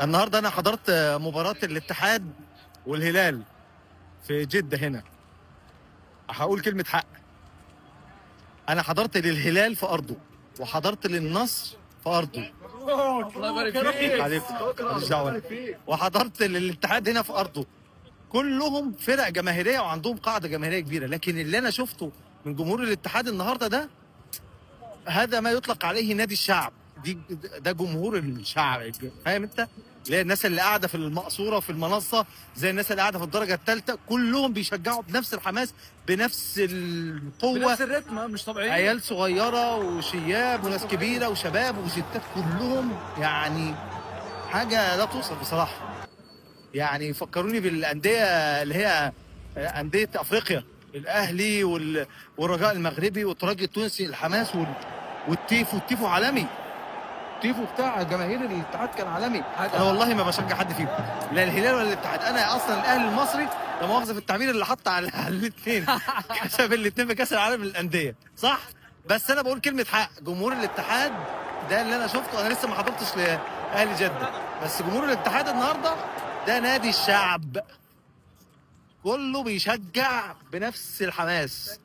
النهارده انا حضرت مباراه الاتحاد والهلال في جده هنا. هقول كلمه حق، انا حضرت للهلال في ارضه وحضرت للنصر في ارضه. الله يبارك فيك. عليكم ماليش دعوه. وحضرت للاتحاد هنا في ارضه. كلهم فرق جماهيريه وعندهم قاعده جماهيريه كبيره، لكن اللي انا شفته من جمهور الاتحاد النهارده ده، هذا ما يطلق عليه نادي الشعب. ده جمهور الشعب، فاهم انت؟ اللي هي الناس اللي قاعده في المقصوره في المنصه، زي الناس اللي قاعده في الدرجه الثالثه، كلهم بيشجعوا بنفس الحماس بنفس القوه، بنفس الريتم، مش طبيعي. عيال صغيره وشياب وناس كبيره وشباب وستات، كلهم يعني حاجه لا توصف بصراحه. يعني فكروني بالانديه اللي هي انديه افريقيا، الاهلي والرجاء المغربي والترجي التونسي، الحماس والتيفو عالمي. التيفو بتاع جماهير الاتحاد كان عالمي. انا والله ما بشجع حد فيهم، لا الهلال ولا الاتحاد. انا اصلا الاهلي المصري، لا مؤاخذه في التعبير، اللي حط على الاثنين كسب الاثنين في كاس العالم للانديه، صح؟ بس انا بقول كلمه حق، جمهور الاتحاد ده اللي انا شفته. انا لسه ما حضرتش لاهلي جده، بس جمهور الاتحاد النهارده ده نادي الشعب، كله بيشجع بنفس الحماس.